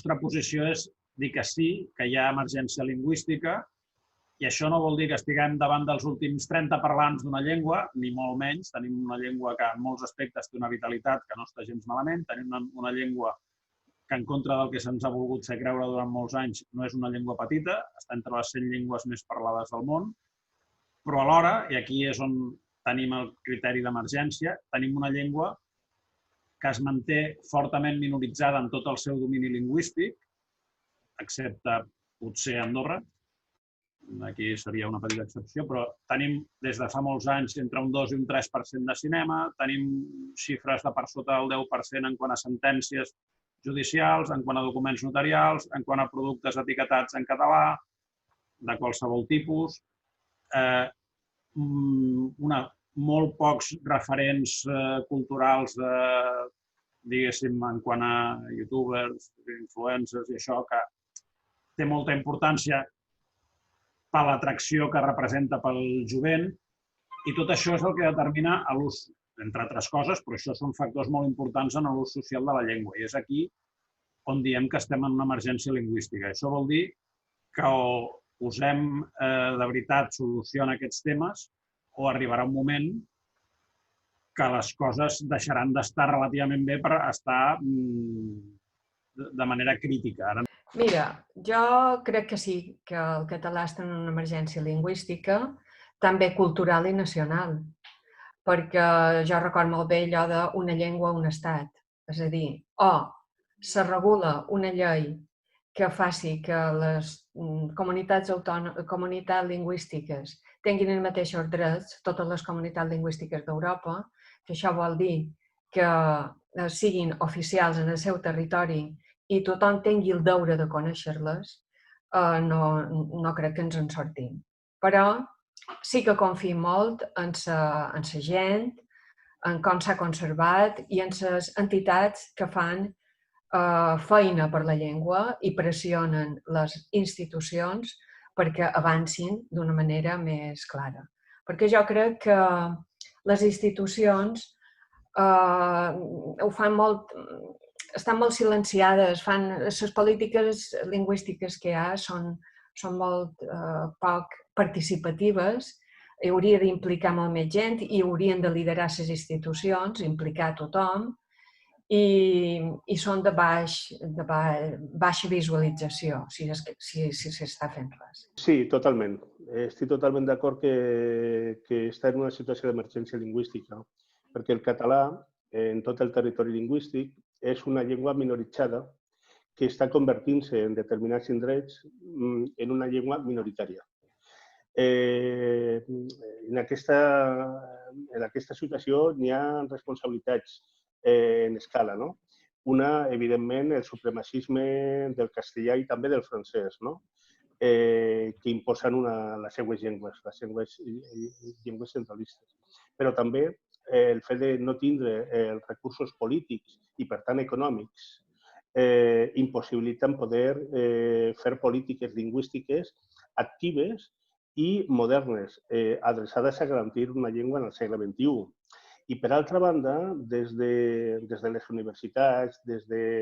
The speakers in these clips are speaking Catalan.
nostra posició és dir que sí, que hi ha emergència lingüística, i això no vol dir que estiguem davant dels últims 30 parlants d'una llengua, ni molt menys. Tenim una llengua que en molts aspectes té una vitalitat que no està gens malament. Tenim una llengua que, en contra del que se'ns ha volgut fer creure durant molts anys, no és una llengua petita, està entre les 100 llengües més parlades del món, però alhora, i aquí és on tenim el criteri d'emergència, tenim una llengua que es manté fortament minoritzada en tot el seu domini lingüístic, excepte potser Andorra. Aquí seria una petita excepció, però tenim des de fa molts anys entre un 2 i un 3% de cinema, tenim xifres de per sota del 10% en quant a sentències judicials, en quant a documents notarials, en quant a productes etiquetats en català, de qualsevol tipus, molt pocs referents culturals, diguéssim, en quant a youtubers, influencers i això, que té molta importància per l'atracció que representa pel jovent, i tot això és el que determina l'ús, entre altres coses, però això són factors molt importants en l'ús social de la llengua, i és aquí on diem que estem en una emergència lingüística. Això vol dir que o posem de veritat solució a aquests temes o arribarà un moment que les coses deixaran d'estar relativament bé per estar de manera crítica. Mira, jo crec que sí, que el català està en una emergència lingüística, també cultural i nacional, perquè jo recordo molt bé allò d'una llengua, un estat. És a dir, o se regula una llei que faci que les comunitats lingüístiques tinguin els mateixos drets, totes les comunitats lingüístiques d'Europa, que això vol dir que siguin oficials en el seu territori i tothom tingui el deure de conèixer-les, no crec que ens en sortim. Però sí que confio molt en la gent, en com s'ha conservat i en les entitats que fan feina per la llengua i pressionen les institucions perquè avancin d'una manera més clara. Perquè jo crec que les institucions ho fan molt, estan molt silenciades, les polítiques lingüístiques que hi ha són molt poc participatives, hi hauria d'implicar molt més gent i haurien de liderar les institucions, implicar tothom, i són de baixa visualització, si s'està fent res. Sí, totalment. Estic totalment d'acord que està en una situació d'emergència lingüística, perquè el català, en tot el territori lingüístic, és una llengua minoritzada que està convertint-se en determinats indrets en una llengua minoritària. En aquesta situació n'hi ha responsabilitats en escala. Una, evidentment, el supremacisme del castellà i també del francès, que imposen les seues llengües, les llengües centralistes. Però també el fet de no tindre els recursos polítics i, per tant, econòmics, impossibiliten poder fer polítiques lingüístiques actives i modernes, adreçades a garantir una llengua en el segle XXI. I, per altra banda, des de les universitats, des de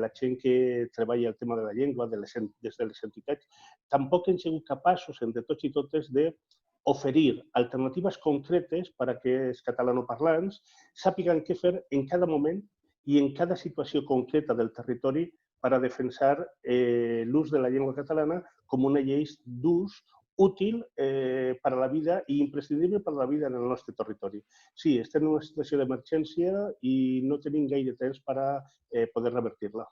la gent que treballa el tema de la llengua, des de les entitats, tampoc hem sigut capaços, entre tots i totes, d'oferir alternatives concretes perquè els catalanoparlants sàpiguen què fer en cada moment i en cada situació concreta del territori per a defensar l'ús de la llengua catalana com una llei d'ús útil per a la vida i imprescindible per a la vida en el nostre territori. Sí, estem en una situació d'emergència i no tenim gaire temps per a poder revertir-la.